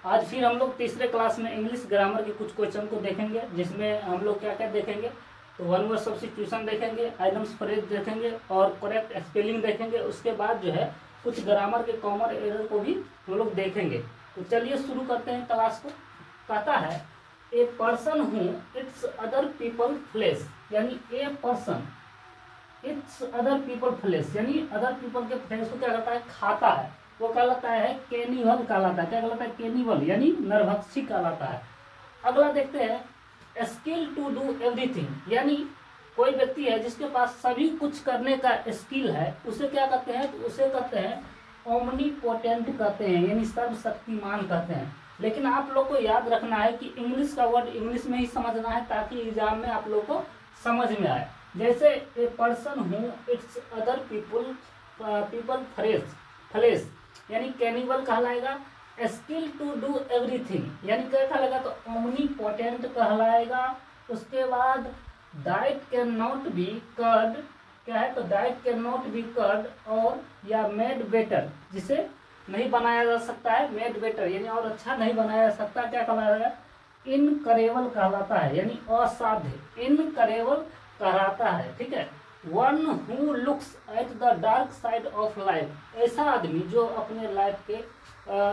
आज फिर हम लोग तीसरे क्लास में इंग्लिश ग्रामर के कुछ क्वेश्चन को देखेंगे, जिसमें हम लोग क्या क्या देखेंगे, तो वन वर्ड सब्स्टिट्यूशन देखेंगे, आइटम्स फ्रेज देखेंगे और करेक्ट स्पेलिंग देखेंगे। उसके बाद जो है कुछ ग्रामर के कॉमन एरर को भी हम लोग देखेंगे। तो चलिए शुरू करते हैं क्लास को। कहता है a person who eats other people flesh, यानी a person eats other people flesh, यानी अदर पीपल के फ्लेश को क्या करता है, खाता है, वो कहलाता है कैनिवल कहलाता है। क्या कहलाता है, कैनिवल, यानी नरभक्षी कहलाता है। अगला देखते हैं स्किल टू डू एवरीथिंग, यानी कोई व्यक्ति है जिसके पास सभी कुछ करने का स्किल है, उसे क्या कहते हैं, तो उसे कहते हैं ओमनीपोटेंट कहते हैं, यानी सर्वशक्तिमान कहते हैं। लेकिन आप लोग को याद रखना है कि इंग्लिश का वर्ड इंग्लिश में ही समझना है, ताकि एग्जाम में आप लोग को समझ में आए। जैसे a person who eats other people flesh, यानी कैनिबल कहलाएगा। स्किल टू डू एवरीथिंग, यानी क्या कहलाएगा, तो ओमनीपोटेंट कहलाएगा। उसके बाद diet can not be cured, क्या है, तो diet can not be cured और या मेड बेटर, जिसे नहीं बनाया जा सकता है, मेड बेटर यानी और अच्छा नहीं बनाया जा सकता, क्या कहलाएगा, इनकरेबल कहलाता है, यानी असाध्य, इनकरेबल कहलाता है। ठीक है। One who looks at the dark side of life, ऐसा आदमी जो अपने लाइफ के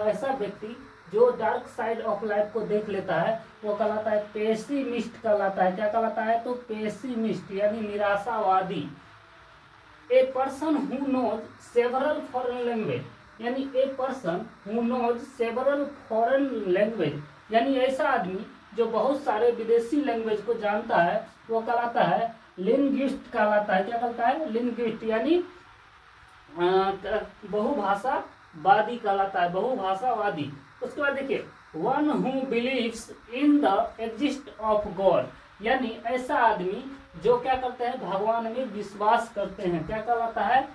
ऐसा व्यक्ति जो डार्क साइड ऑफ लाइफ को देख लेता है, वो कहलाता है पेसिमिस्ट कहलाता है। क्या कहलाता है, तो पेसिमिस्ट, यानी निराशावादी। A person who knows several foreign language, यानी a person who knows several foreign language, यानी ऐसा आदमी जो बहुत सारे विदेशी लैंग्वेज को जानता है, वो कहलाता है लिंग्विस्ट कहलाता है। क्या कहलाता है, लिंग्विस्ट, यानी बहुभाषावादी कहलाता है, बहुभाषावादी। उसके बाद देखिए one who believes in the exist of God, यानी ऐसा आदमी जो क्या करते हैं, भगवान में विश्वास करते हैं, क्या कहलाता है,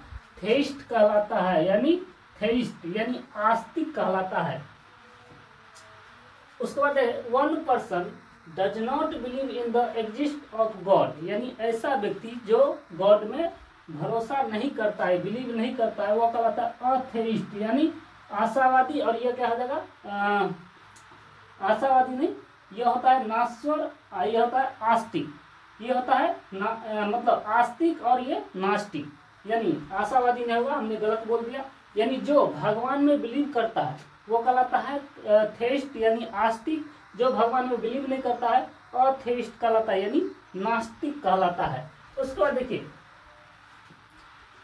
थेइस्ट कहलाता है, यानी थेइस्ट यानी आस्तिक कहलाता है। उसके बाद one person does not believe in the exist of God, यानी ऐसा व्यक्ति जो गॉड में भरोसा नहीं करता है, बिलीव नहीं करता है, वो कहलाता है अथेइस्ट, यानी आशावादी। और ये क्या हो जाएगा, आशावादी नहीं, ये होता है नास्वर, ये होता है आस्तिक, ये होता है मतलब आस्तिक और ये नास्तिक, यानी आशावादी नहीं होगा, हमने गलत बोल दिया। यानी जो भगवान में बिलीव करता है वो कहलाता है थेइस्ट, यानी आस्तिक। जो भगवान में बिलीव नहीं करता है अथेइस्ट कहलाता है, यानी नास्तिक कहलाता है। उसके बाद देखिए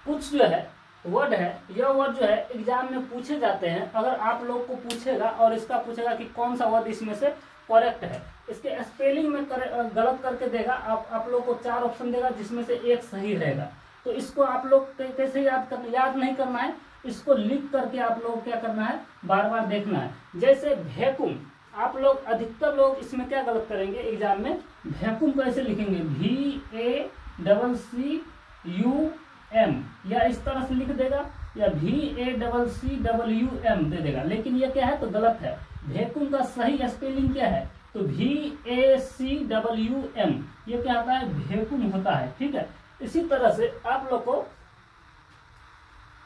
कुछ जो है वर्ड है, यह वर्ड जो है एग्जाम में पूछे जाते हैं। अगर आप लोग को पूछेगा और इसका पूछेगा कि कौन सा वर्ड इसमें से करेक्ट है, इसके स्पेलिंग में गलत करके देगा, आप लोग को 4 ऑप्शन देगा, जिसमें से एक सही रहेगा। तो इसको आप लोग कैसे याद नहीं करना है, इसको लिख करके आप लोग क्या करना है, बार बार देखना है। जैसे वैक्यूम, आप लोग अधिकतर लोग इसमें क्या गलत करेंगे एग्जाम में, वैक्यूम को ऐसे लिखेंगे VACCUM, या इस तरह से लिख देगा, या VACCWM दे देगा, लेकिन ये क्या है, तो गलत है। वैक्यूम का सही स्पेलिंग क्या है, तो VACWM, ये क्या होता है, वैक्यूम होता है। ठीक है। इसी तरह से आप लोग को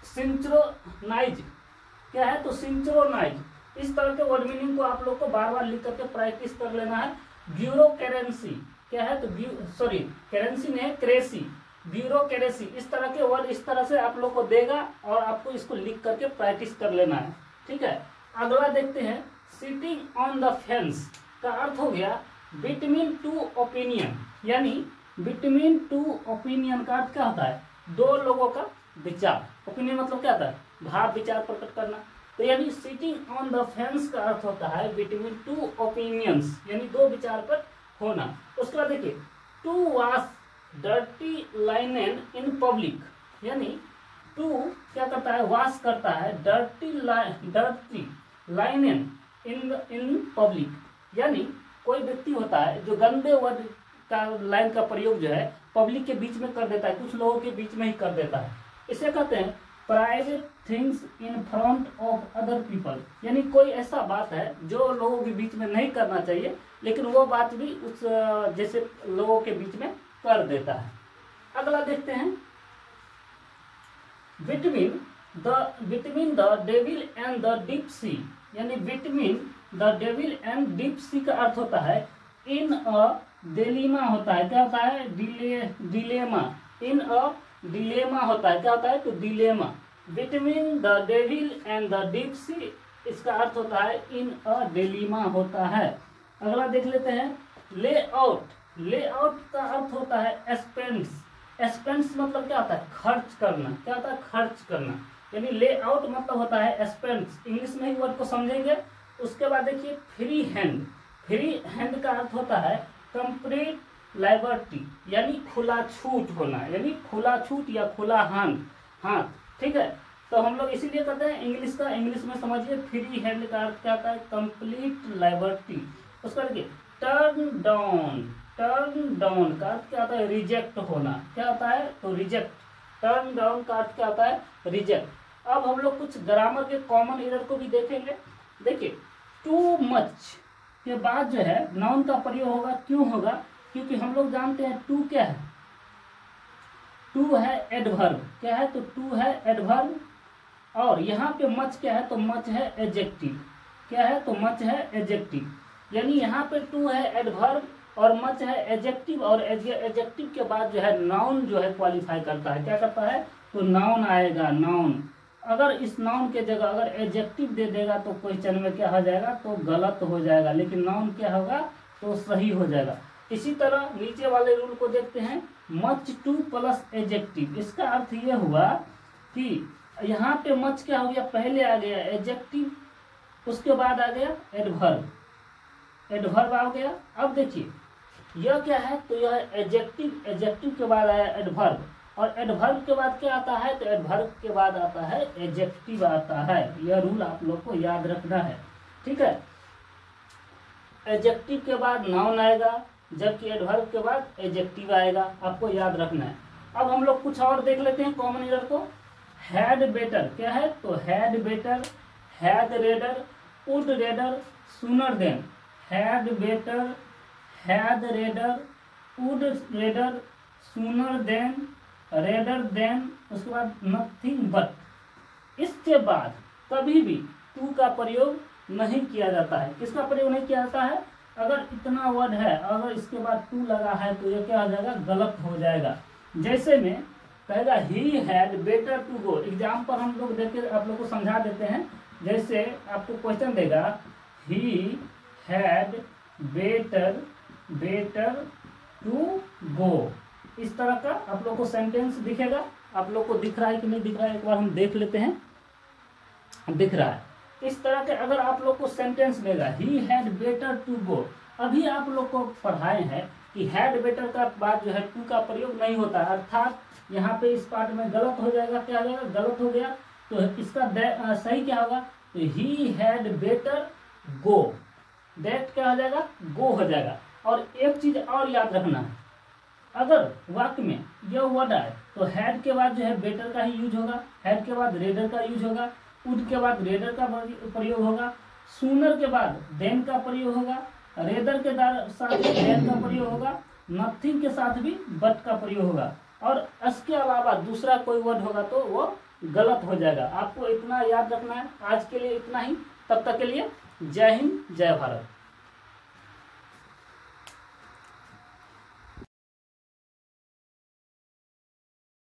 सिंक्रोनाइज क्या है, तो सिंक्रोनाइज, इस तरह के वर्ड मीनिंग को आप लोग को बार बार लिख करके प्रैक्टिस कर लेना है। ब्यूरोक्रेसी क्या है, तो करेंसी नहीं है, क्रेसी, ब्यूरोक्रेसी, इस तरह के वर्ड इस तरह से आप लोग को देगा और आपको इसको लिख करके प्रैक्टिस कर लेना है। ठीक है। अगला देखते हैं सिटिंग ऑन द फेंस का अर्थ हो गया बिटवीन टू ओपिनियन, यानी बिटवीन टू ओपिनियन का अर्थ क्या होता है, दो लोगों का विचार। ओपिनियन मतलब क्या होता है, भाव विचार प्रकट करना। तो यानी सिटिंग ऑन द फेंस का अर्थ होता है बिटवीन टू ओपिनियंस, यानी दो विचार पर होना। उसके बाद देखिए to wash dirty linen in public, यानी टू क्या करता है, वॉश करता है डर्टी लाइनेन इन पब्लिक, यानी कोई व्यक्ति होता है जो गंदे वर्ड का लाइन का प्रयोग जो है पब्लिक के बीच में कर देता है, कुछ लोगों के बीच में ही कर देता है। इसे कहते हैं private things in front of other people, यानी कोई ऐसा बात है जो लोगों के बीच में नहीं करना चाहिए, लेकिन वो बात भी उस जैसे लोगों के बीच में कर देता है। अगला देखते हैं between the devil and the deep sea, यानी between the devil and deep sea का अर्थ होता है इन अ डिलेमा होता है। क्या होता है? डिलेमा। इन अ डिलेमा होता है। क्या होता है? तो dilemma. Between the devil and the deep सी, इसका अर्थ होता है इन अ डिलेमा होता है। अगला देख लेते हैं, लेआउट। लेआउट का अर्थ होता है एक्सपेंस। एक्सपेंस मतलब क्या होता है? खर्च करना। क्या होता है? खर्च करना। यानी लेआउट मतलब होता है एक्सपेंस। इंग्लिश में ही वर्ड को समझेंगे। उसके बाद देखिए फ्री हैंड। फ्री हैंड का अर्थ होता है कंप्लीट लिबर्टी, यानी खुला छूट होना, यानी खुला छूट या खुला हाथ। ठीक है, तो हम लोग इसीलिए कहते हैं इंग्लिश का, इंग्लिश में समझिए फ्री हैंड का अर्थ क्या होता है? Complete liberty. उसका देखिए टर्न डाउन। टर्न डाउन का अर्थ क्या होता है? रिजेक्ट होना। क्या होता है? तो रिजेक्ट। टर्न डाउन का अर्थ क्या होता है? रिजेक्ट। अब हम लोग कुछ ग्रामर के कॉमन एरर को भी देखेंगे। देखिए टू मच के बाद जो है नाउन का प्रयोग होगा। क्यों होगा? क्योंकि हम लोग जानते हैं टू क्या है? टू है एडवर्ब। क्या है? तो टू है एडवर्ब। और यहाँ पे मच क्या है? तो मच है एडजेक्टिव। क्या है? तो मच है एडजेक्टिव। यानी यहाँ पे टू है एडवर्ब और मच है एडजेक्टिव, और एडजेक्टिव के बाद जो है नाउन जो है क्वालिफाई करता है। क्या करता है? तो नाउन आएगा, नाउन। अगर इस नाउन के जगह अगर एडजेक्टिव दे देगा तो क्वेश्चन में क्या हो जाएगा? तो गलत हो जाएगा। लेकिन नाउन क्या होगा? तो सही हो जाएगा। इसी तरह नीचे वाले रूल को देखते हैं, मच टू प्लस एडजेक्टिव। इसका अर्थ ये हुआ कि यहाँ पे मच क्या हो गया? पहले आ गया एडजेक्टिव, उसके बाद आ गया एडवर्ब। एडवर्ब आ गया। अब देखिए यह क्या है? तो यह एडजेक्टिव। एडजेक्टिव के बाद आया एडवर्ब, और एडवर्ब के बाद क्या आता है? तो एडवर्ब के बाद आता है एडजेक्टिव आता है। यह रूल आप लोग को याद रखना है। ठीक है, एडजेक्टिव के बाद नाउन आएगा, जबकि एडवर्ब के बाद एडजेक्टिव आएगा। आपको याद रखना है। अब हम लोग कुछ और देख लेते हैं कॉमन एरर को। Had better. क्या है? तो had better, had rather, would rather, sooner than. Had better, had rather, would rather, sooner than, rather than, उसके बाद नथिंग बट। इसके बाद कभी भी टू का प्रयोग नहीं किया जाता है। किसका प्रयोग नहीं किया जाता है? अगर इतना वर्ड है, अगर इसके बाद टू लगा है तो ये क्या हो जाएगा? गलत हो जाएगा। जैसे में कहेगा he had better to go. Example हम लोग देखे आप लोग को समझा देते हैं। जैसे आपको क्वेश्चन देगा he had better to go, इस तरह का आप लोग को सेंटेंस दिखेगा। आप लोग को दिख रहा है कि नहीं दिख रहा है? एक बार हम देख लेते हैं। दिख रहा है। इस तरह के अगर आप लोग को सेंटेंस देगा he had better to go, अभी आप लोग को पढ़ाए हैं कि हैड बेटर का बाद जो है टू का प्रयोग नहीं होता है, अर्थात यहाँ पे इस पार्ट में गलत हो जाएगा। क्या हो जाएगा? गलत हो गया। तो इसका सही क्या होगा? तो ही हैड बेटर गो। दैट क्या हो जाएगा? गो हो जाएगा। और एक चीज और याद रखना है, अगर वाक्य में यह वर्ड आए तो हैड के बाद जो है बेटर का ही यूज होगा, हैड के बाद रेडर का यूज होगा, वुड के बाद रेडर का प्रयोग होगा, सूनर के बाद देन का प्रयोग होगा, रेदर के साथ देन का प्रयोग होगा, नथिंग के साथ भी बट का प्रयोग होगा, और इसके अलावा दूसरा कोई वर्ड होगा तो वो गलत हो जाएगा। आपको इतना याद रखना है। आज के लिए इतना ही। तब तक के लिए जय हिंद, जय भारत।